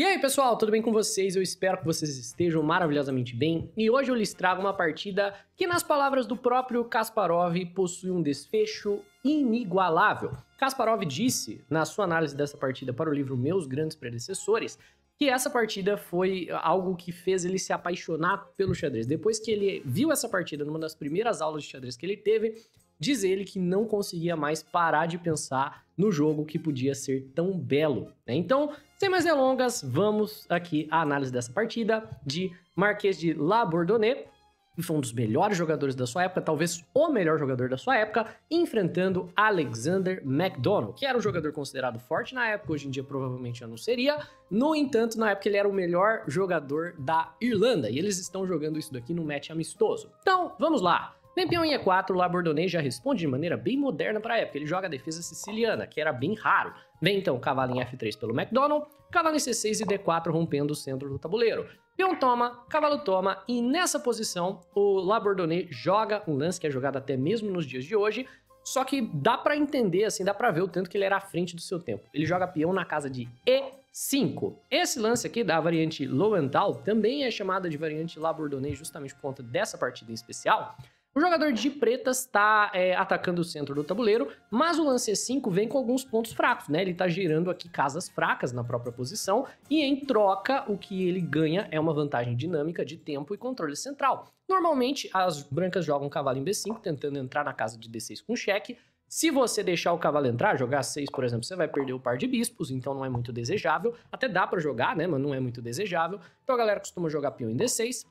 E aí pessoal, tudo bem com vocês? Eu espero que vocês estejam maravilhosamente bem. E hoje eu lhes trago uma partida que, nas palavras do próprio Kasparov, possui um desfecho inigualável. Kasparov disse, na sua análise dessa partida para o livro Meus Grandes Predecessores, que essa partida foi algo que fez ele se apaixonar pelo xadrez. Depois que ele viu essa partida numa das primeiras aulas de xadrez que ele teve, diz ele que não conseguia mais parar de pensar no jogo que podia ser tão belo, né? Então, sem mais delongas, vamos aqui à análise dessa partida de Marquês de La Bourdonnais, que foi um dos melhores jogadores da sua época, talvez o melhor jogador da sua época, enfrentando Alexander McDonald, que era um jogador considerado forte na época, hoje em dia provavelmente já não seria. No entanto, na época ele era o melhor jogador da Irlanda, e eles estão jogando isso daqui num match amistoso. Então, vamos lá. Vem peão em E4, La Bourdonnais já responde de maneira bem moderna para a época. Ele joga a defesa siciliana, que era bem raro. Vem então cavalo em F3 pelo McDonald, cavalo em C6 e D4 rompendo o centro do tabuleiro. Peão toma, cavalo toma, e nessa posição o La Bourdonnais joga um lance que é jogado até mesmo nos dias de hoje, só que dá para entender, assim, dá para ver o tanto que ele era à frente do seu tempo. Ele joga peão na casa de E5. Esse lance aqui da variante Lowenthal também é chamada de variante La Bourdonnais justamente por conta dessa partida em especial. O jogador de pretas está atacando o centro do tabuleiro, mas o lance E5 vem com alguns pontos fracos, né? Ele está gerando aqui casas fracas na própria posição e em troca o que ele ganha é uma vantagem dinâmica de tempo e controle central. Normalmente as brancas jogam cavalo em B5 tentando entrar na casa de D6 com cheque. Se você deixar o cavalo entrar, jogar 6, por exemplo, você vai perder o par de bispos, então não é muito desejável. Até dá para jogar, né? Mas não é muito desejável. Então a galera costuma jogar peão em D6.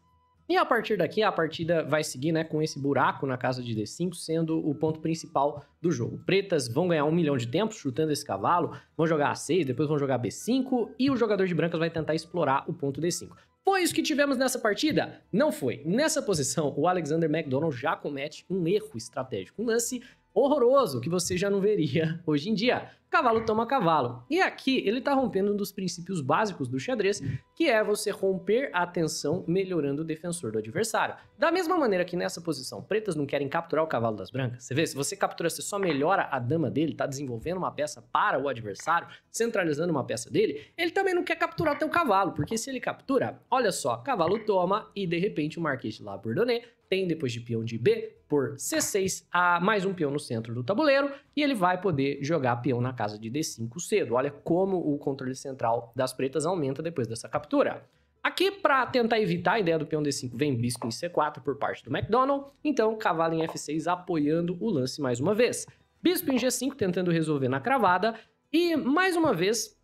E a partir daqui, a partida vai seguir, né, com esse buraco na casa de D5 sendo o ponto principal do jogo. Pretas vão ganhar 1 milhão de tempos chutando esse cavalo, vão jogar A6, depois vão jogar B5 e o jogador de brancas vai tentar explorar o ponto D5. Foi isso que tivemos nessa partida? Não foi. Nessa posição, o Alexander McDonald já comete um erro estratégico, um lance horroroso que você já não veria hoje em dia. Cavalo toma cavalo. E aqui ele tá rompendo um dos princípios básicos do xadrez, que é você romper a tensão melhorando o defensor do adversário. Da mesma maneira que nessa posição, pretas não querem capturar o cavalo das brancas. Você vê, se você captura, você só melhora a dama dele, tá desenvolvendo uma peça para o adversário, centralizando uma peça dele, ele também não quer capturar teu cavalo, porque se ele captura, olha só, cavalo toma e de repente o Marquês de La Bourdonnais tem depois de peão de B por C6 a mais um peão no centro do tabuleiro e ele vai poder jogar peão na casa de D5 cedo. Olha como o controle central das pretas aumenta depois dessa captura. Aqui, para tentar evitar a ideia do peão D5, vem bispo em C4 por parte do McDonald, então cavalo em F6 apoiando o lance mais uma vez. Bispo em G5 tentando resolver na cravada e mais uma vez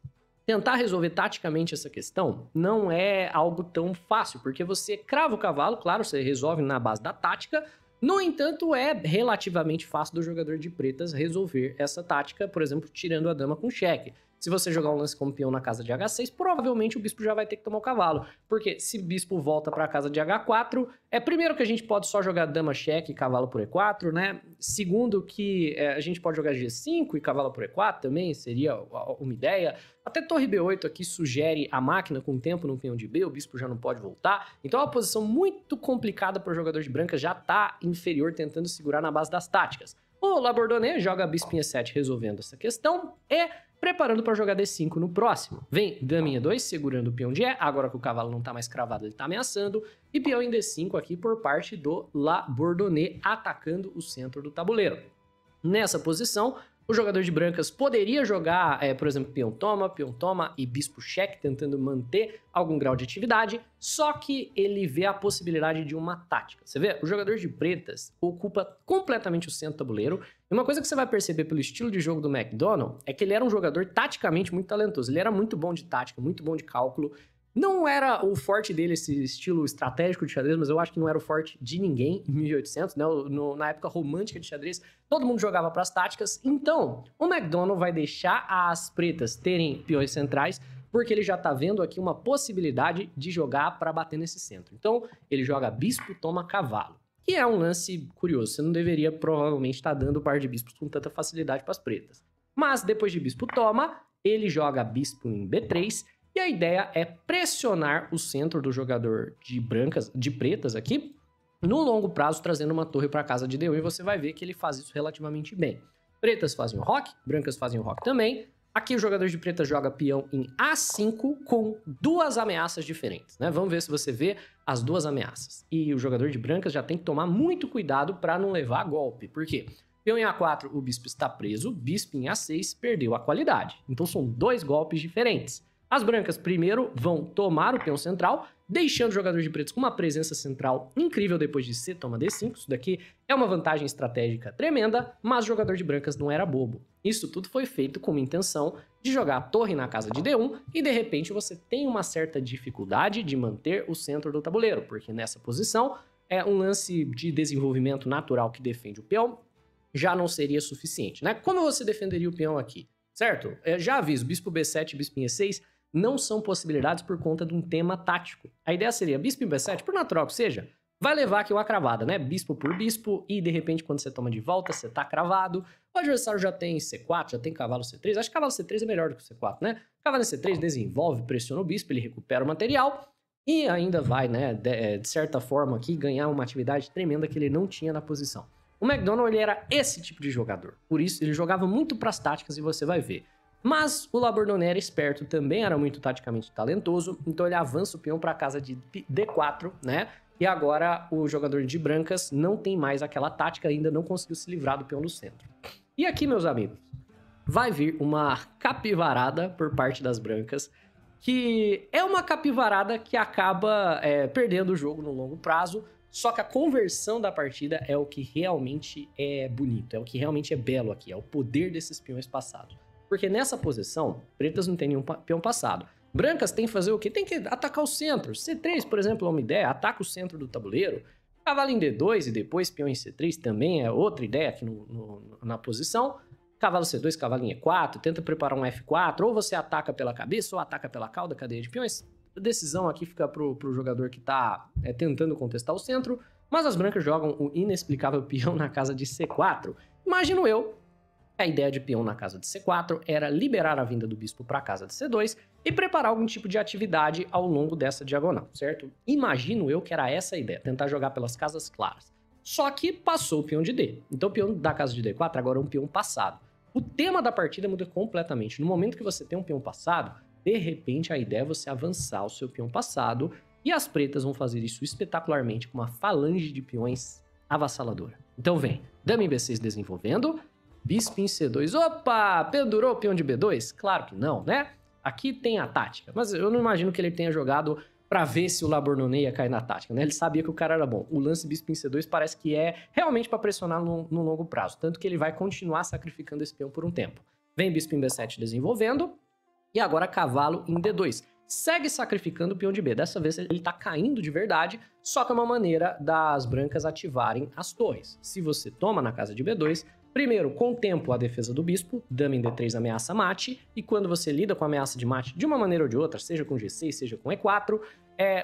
tentar resolver taticamente essa questão não é algo tão fácil, porque você crava o cavalo, claro, você resolve na base da tática, no entanto é relativamente fácil do jogador de pretas resolver essa tática, por exemplo, tirando a dama com cheque. Se você jogar um lance como peão na casa de H6, provavelmente o bispo já vai ter que tomar o cavalo, porque se o bispo volta para a casa de H4, primeiro que a gente pode só jogar dama cheque e cavalo por E4, né? Segundo que a gente pode jogar G5 e cavalo por E4 também, seria uma ideia. Até torre B8 aqui sugere a máquina com tempo no peão de B, o bispo já não pode voltar. Então é uma posição muito complicada para o jogador de branca, já tá inferior tentando segurar na base das táticas. O La Bourdonnais joga bispo em E7 resolvendo essa questão e preparando para jogar D5 no próximo. Vem dama em E2 segurando o peão de E, agora que o cavalo não tá mais cravado ele tá ameaçando, e peão em D5 aqui por parte do La Bourdonnais atacando o centro do tabuleiro. Nessa posição, o jogador de brancas poderia jogar, por exemplo, peão toma e bispo cheque, tentando manter algum grau de atividade, só que ele vê a possibilidade de uma tática. Você vê, o jogador de pretas ocupa completamente o centro do tabuleiro, e uma coisa que você vai perceber pelo estilo de jogo do McDonald é que ele era um jogador taticamente muito talentoso, ele era muito bom de tática, muito bom de cálculo. Não era o forte dele esse estilo estratégico de xadrez, mas eu acho que não era o forte de ninguém em 1800, né? Na época romântica de xadrez, todo mundo jogava para as táticas. Então, o McDonald vai deixar as pretas terem peões centrais, porque ele já tá vendo aqui uma possibilidade de jogar para bater nesse centro. Então, ele joga bispo, toma cavalo. Que é um lance curioso, você não deveria provavelmente estar dando o par de bispos com tanta facilidade para as pretas. Mas depois de bispo toma, ele joga bispo em B3, e a ideia é pressionar o centro do jogador de pretas aqui, no longo prazo, trazendo uma torre para a casa de D1, e você vai ver que ele faz isso relativamente bem. Pretas fazem o roque, brancas fazem o roque também. Aqui o jogador de pretas joga peão em A5 com duas ameaças diferentes, né? Vamos ver se você vê as duas ameaças. E o jogador de brancas já tem que tomar muito cuidado para não levar golpe. Por quê? Peão em A4, o bispo está preso. Bispo em A6, perdeu a qualidade. Então são dois golpes diferentes. As brancas primeiro vão tomar o peão central, deixando o jogador de pretos com uma presença central incrível depois de C toma D5. Isso daqui é uma vantagem estratégica tremenda, mas o jogador de brancas não era bobo. Isso tudo foi feito com uma intenção de jogar a torre na casa de D1 e de repente você tem uma certa dificuldade de manter o centro do tabuleiro, porque nessa posição é um lance de desenvolvimento natural que defende o peão já não seria suficiente, né? Como você defenderia o peão aqui? Certo? Já aviso, bispo B7 e bispo em E6 não são possibilidades por conta de um tema tático. A ideia seria, bispo em B7, por natural que seja, vai levar aqui uma cravada, né? Bispo por bispo, e de repente quando você toma de volta, você tá cravado. O adversário já tem C4, já tem cavalo C3. Acho que cavalo C3 é melhor do que o C4, né? Cavalo C3 desenvolve, pressiona o bispo, ele recupera o material e ainda vai, né, de certa forma aqui, ganhar uma atividade tremenda que ele não tinha na posição. O McDonald, ele era esse tipo de jogador. Por isso, ele jogava muito pras táticas e você vai ver. Mas o Labordone era esperto, também era muito taticamente talentoso, então ele avança o peão para a casa de D4, né? E agora o jogador de brancas não tem mais aquela tática, ainda não conseguiu se livrar do peão no centro. E aqui, meus amigos, vai vir uma capivarada por parte das brancas, que é uma capivarada que acaba perdendo o jogo no longo prazo, só que a conversão da partida é o que realmente é bonito, é o que realmente é belo aqui, é o poder desses peões passados. Porque nessa posição, pretas não tem nenhum peão passado. Brancas tem que fazer o quê? Tem que atacar o centro. C3, por exemplo, é uma ideia, ataca o centro do tabuleiro. Cavalo em D2 e depois peão em C3 também é outra ideia aqui na posição. Cavalo C2, cavalo em E4, tenta preparar um F4, ou você ataca pela cabeça ou ataca pela cauda, cadeia de peões. A decisão aqui fica pro jogador que tá tentando contestar o centro, mas as brancas jogam o inexplicável peão na casa de C4. Imagino eu, a ideia de peão na casa de C4 era liberar a vinda do bispo para a casa de C2 e preparar algum tipo de atividade ao longo dessa diagonal, certo? Imagino eu que era essa a ideia, tentar jogar pelas casas claras. Só que passou o peão de D. Então o peão da casa de D4 agora é um peão passado. O tema da partida muda completamente. No momento que você tem um peão passado, de repente a ideia é você avançar o seu peão passado e as pretas vão fazer isso espetacularmente com uma falange de peões avassaladora. Então vem, dama em B6 desenvolvendo, bispo em C2. Opa! Pendurou o peão de B2? Claro que não, né? Aqui tem a tática, mas eu não imagino que ele tenha jogado pra ver se o Labordone ia cair na tática, né? Ele sabia que o cara era bom. O lance bispo em C2 parece que é realmente pra pressionar no longo prazo, tanto que ele vai continuar sacrificando esse peão por um tempo. Vem bispo em B7 desenvolvendo, e agora cavalo em D2. Segue sacrificando o peão de B. Dessa vez ele tá caindo de verdade, só que é uma maneira das brancas ativarem as torres. Se você toma na casa de B2, primeiro, contempla a defesa do bispo, dama em D3 ameaça mate, e quando você lida com a ameaça de mate de uma maneira ou de outra, seja com G6, seja com E4,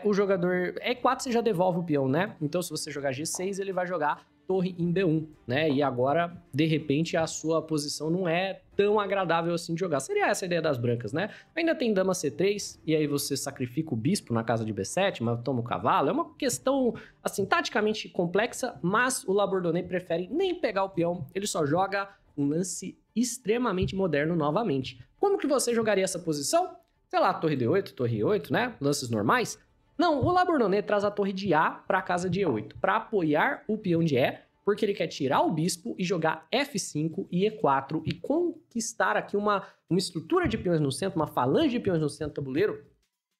o jogador... E4 você já devolve o peão, né? Então se você jogar G6, ele vai jogar torre em B1, né? E agora, de repente, a sua posição não é tão agradável assim de jogar. Seria essa a ideia das brancas, né? Ainda tem dama C3, e aí você sacrifica o bispo na casa de B7, mas toma o cavalo. É uma questão, assim, taticamente complexa, mas o Labordone prefere nem pegar o peão, ele só joga um lance extremamente moderno novamente. Como que você jogaria essa posição? Sei lá, torre D8, torre E8, né? Lances normais. Não, o Labordone traz a torre de A para a casa de E8, para apoiar o peão de E, porque ele quer tirar o bispo e jogar F5 e E4 e conquistar aqui uma estrutura de peões no centro, uma falange de peões no centro do tabuleiro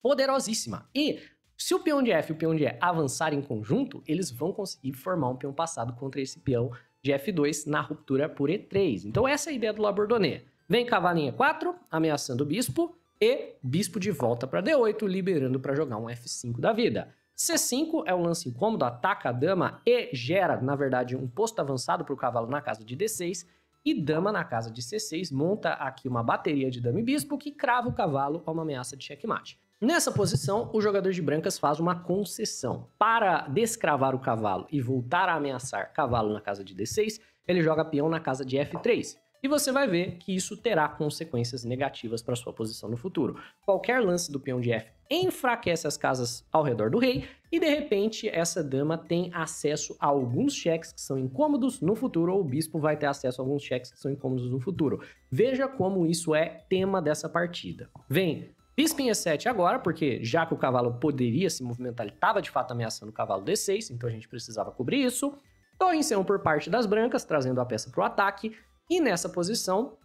poderosíssima. E se o peão de F e o peão de E avançarem em conjunto, eles vão conseguir formar um peão passado contra esse peão de F2 na ruptura por E3. Então essa é a ideia do Labordone. Vem cavalo em E4, ameaçando o bispo, e bispo de volta para D8, liberando para jogar um F5 da vida. C5 é um lance incômodo, ataca a dama e gera, na verdade, um posto avançado para o cavalo na casa de D6, e dama na casa de C6 monta aqui uma bateria de dama e bispo que crava o cavalo a uma ameaça de checkmate. Nessa posição, o jogador de brancas faz uma concessão. Para descravar o cavalo e voltar a ameaçar cavalo na casa de D6, ele joga peão na casa de F3. E você vai ver que isso terá consequências negativas para sua posição no futuro. Qualquer lance do peão de F enfraquece as casas ao redor do rei e, de repente, essa dama tem acesso a alguns cheques que são incômodos no futuro, ou o bispo vai ter acesso a alguns cheques que são incômodos no futuro. Veja como isso é tema dessa partida. Vem bispo em E7 agora, porque já que o cavalo poderia se movimentar, ele estava de fato ameaçando o cavalo D6, então a gente precisava cobrir isso. Torre em C1 por parte das brancas, trazendo a peça para o ataque. E nessa posição,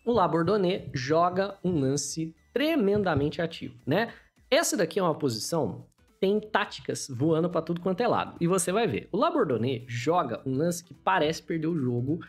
o Labourdonnais joga um lance tremendamente ativo, né? Essa daqui é uma posição, tem táticas voando para tudo quanto é lado. E você vai ver, o Labourdonnais joga um lance que parece perder o jogo,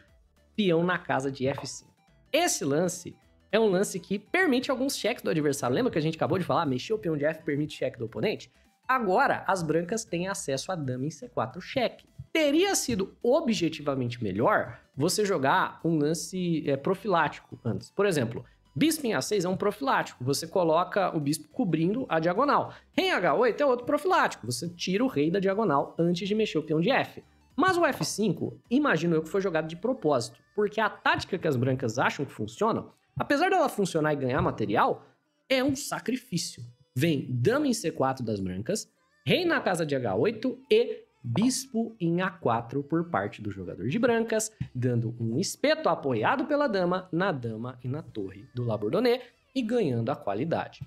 peão na casa de F5. Esse lance é um lance que permite alguns cheques do adversário. Lembra que a gente acabou de falar? Mexer o peão de F permite cheque do oponente? Agora, as brancas têm acesso a dama em C4 cheque. Teria sido objetivamente melhor você jogar um lance profilático antes. Por exemplo, bispo em A6 é um profilático. Você coloca o bispo cobrindo a diagonal. Rei em H8 é outro profilático. Você tira o rei da diagonal antes de mexer o peão de F. Mas o F5, imagino eu que foi jogado de propósito. Porque a tática que as brancas acham que funciona, apesar dela funcionar e ganhar material, é um sacrifício. Vem dama em C4 das brancas, rei na casa de H8 e bispo em A4 por parte do jogador de brancas, dando um espeto apoiado pela dama na dama e na torre do Labourdonnais e ganhando a qualidade.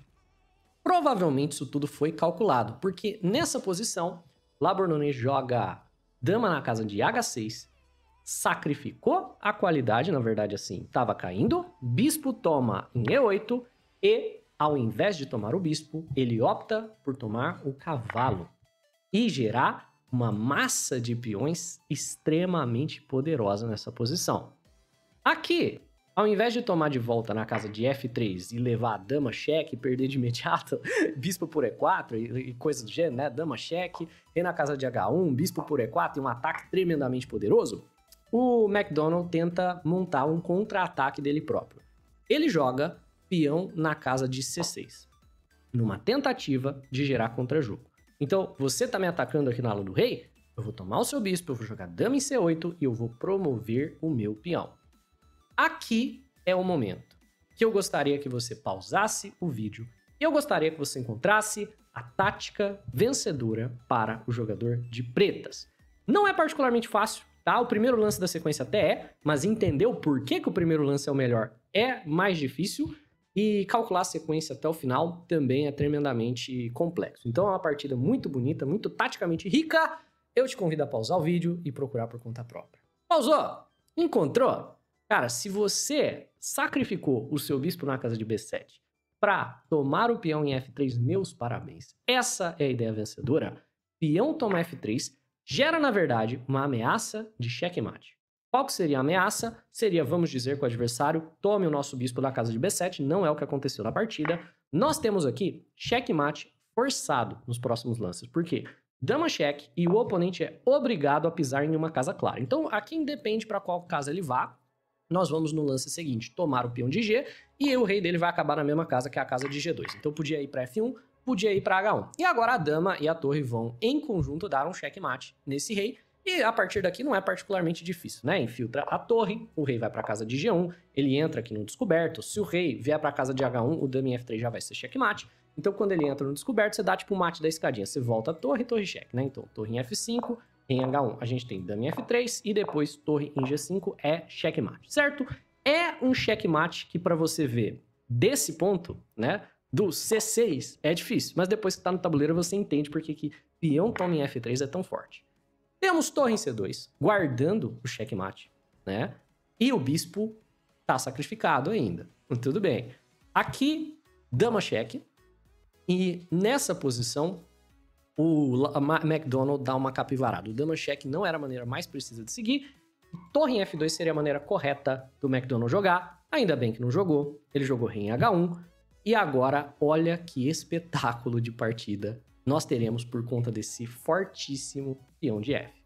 Provavelmente isso tudo foi calculado, porque nessa posição, Labourdonnais joga dama na casa de H6, sacrificou a qualidade, na verdade assim, estava caindo, bispo toma em E8 e, ao invés de tomar o bispo, ele opta por tomar o cavalo e gerar uma massa de peões extremamente poderosa nessa posição. Aqui, ao invés de tomar de volta na casa de F3 e levar a dama cheque e perder de imediato, bispo por E4 e coisas do gênero, né? Dama cheque, rei na casa de H1, bispo por E4 e um ataque tremendamente poderoso, o McDonald tenta montar um contra-ataque dele próprio. Ele joga peão na casa de C6, numa tentativa de gerar contra-jogo. Então, você tá me atacando aqui na ala do rei, eu vou tomar o seu bispo, eu vou jogar dama em C8 e eu vou promover o meu peão. Aqui é o momento que eu gostaria que você pausasse o vídeo e eu gostaria que você encontrasse a tática vencedora para o jogador de pretas. Não é particularmente fácil, tá? O primeiro lance da sequência até é, mas entender o porquê que o primeiro lance é o melhor é mais difícil. E calcular a sequência até o final também é tremendamente complexo. Então é uma partida muito bonita, muito taticamente rica. Eu te convido a pausar o vídeo e procurar por conta própria. Pausou? Encontrou? Cara, se você sacrificou o seu bispo na casa de B7 para tomar o peão em F3, meus parabéns. Essa é a ideia vencedora. Peão toma F3 gera, na verdade, uma ameaça de checkmate. Qual que seria a ameaça? Seria, vamos dizer, que o adversário tome o nosso bispo da casa de B7, não é o que aconteceu na partida. Nós temos aqui checkmate forçado nos próximos lances. Por quê? Dama cheque e o oponente é obrigado a pisar em uma casa clara. Então, aqui independe para qual casa ele vá. Nós vamos no lance seguinte, tomar o peão de G e o rei dele vai acabar na mesma casa que é a casa de G2. Então, podia ir para F1, podia ir para H1. E agora a dama e a torre vão, em conjunto, dar um checkmate nesse rei. E a partir daqui não é particularmente difícil, né? Infiltra a torre, o rei vai para a casa de G1, ele entra aqui no descoberto. Se o rei vier para a casa de H1, o dama em F3 já vai ser checkmate. Então, quando ele entra no descoberto, você dá tipo o mate da escadinha. Você volta a torre, torre cheque, né? Então, torre em F5, em H1 a gente tem dama em F3 e depois torre em G5 é checkmate, certo? É um checkmate que para você ver desse ponto, né? Do C6 é difícil, mas depois que tá no tabuleiro você entende porque que peão toma em F3 é tão forte. Temos torre em C2, guardando o checkmate, né? E o bispo tá sacrificado ainda. Tudo bem. Aqui, dama cheque. E nessa posição, o McDonald dá uma capivarada. O dama cheque não era a maneira mais precisa de seguir. Torre em F2 seria a maneira correta do McDonald jogar. Ainda bem que não jogou. Ele jogou rei em H1. E agora, olha que espetáculo de partida nós teremos por conta desse fortíssimo peão de F.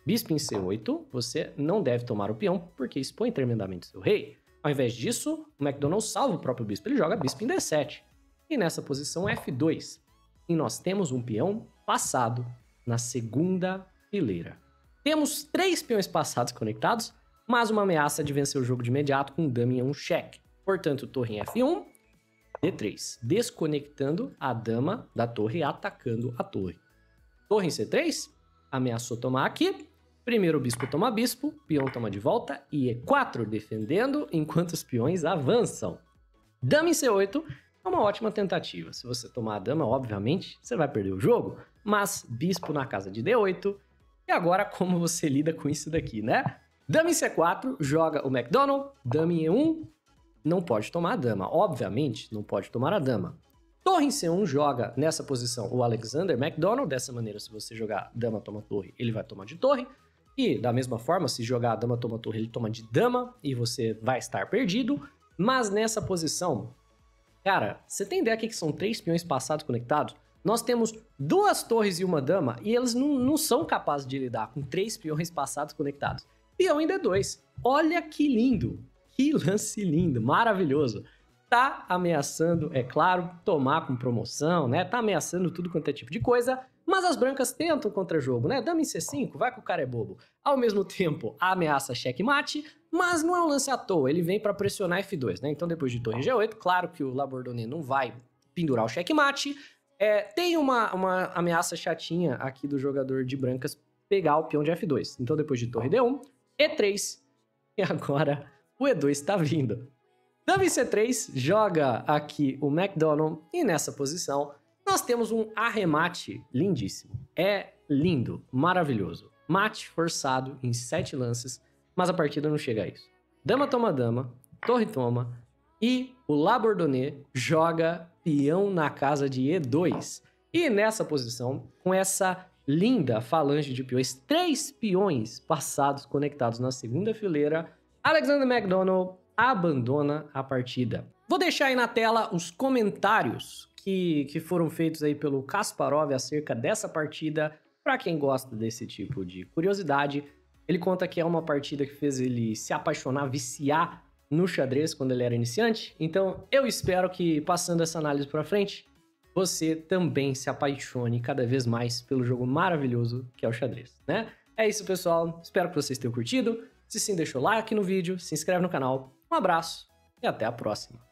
Bispo em C8, você não deve tomar o peão, porque expõe tremendamente seu rei. Ao invés disso, o McDonald salva o próprio bispo, ele joga bispo em D7. E nessa posição F2. E nós temos um peão passado na segunda fileira. Temos 3 peões passados conectados, mas uma ameaça de vencer o jogo de imediato com dama em um cheque. Portanto, torre em F1, D3, desconectando a dama da torre e atacando a torre. Torre em C3, ameaçou tomar aqui. Primeiro o bispo toma bispo, peão toma de volta e E4 defendendo enquanto os peões avançam. Dama em C8 é uma ótima tentativa. Se você tomar a dama, obviamente, você vai perder o jogo, mas bispo na casa de D8. E agora como você lida com isso daqui, né? Dama em C4, joga o McDonald, dama em E1, não pode tomar a dama. Obviamente, não pode tomar a dama. Torre em C1 joga nessa posição o Alexander McDonald. Dessa maneira, se você jogar dama toma torre, ele vai tomar de torre. E da mesma forma, se jogar dama toma torre, ele toma de dama e você vai estar perdido. Mas nessa posição, cara, você tem ideia aqui que são 3 peões passados conectados? Nós temos 2 torres e uma dama e eles não são capazes de lidar com 3 peões passados conectados. Peão em D2. Olha que lindo! Que lance lindo, maravilhoso. Tá ameaçando, é claro, tomar com promoção, né? Tá ameaçando tudo quanto é tipo de coisa, mas as brancas tentam contra-jogo, né? Dama em C5, vai que o cara é bobo. Ao mesmo tempo, a ameaça checkmate, mas não é um lance à toa, ele vem para pressionar F2, né? Então depois de torre G8, claro que o Labordone não vai pendurar o checkmate. Tem uma ameaça chatinha aqui do jogador de brancas pegar o peão de F2. Então depois de torre D1, E3, e agora o E2 está vindo. Dama em C3, joga aqui o McDonald, e nessa posição nós temos um arremate lindíssimo. É lindo, maravilhoso. Mate forçado em 7 lances, mas a partida não chega a isso. Dama toma dama, torre toma, e o Labordone joga peão na casa de E2. E nessa posição, com essa linda falange de peões, 3 peões passados conectados na segunda fileira, Alexander McDonald abandona a partida. Vou deixar aí na tela os comentários que foram feitos aí pelo Kasparov acerca dessa partida. Para quem gosta desse tipo de curiosidade, ele conta que é uma partida que fez ele se apaixonar, viciar no xadrez quando ele era iniciante. Então eu espero que, passando essa análise para frente, você também se apaixone cada vez mais pelo jogo maravilhoso que é o xadrez, né? É isso, pessoal. Espero que vocês tenham curtido. Se sim, deixa o like no vídeo, se inscreve no canal. Um abraço e até a próxima.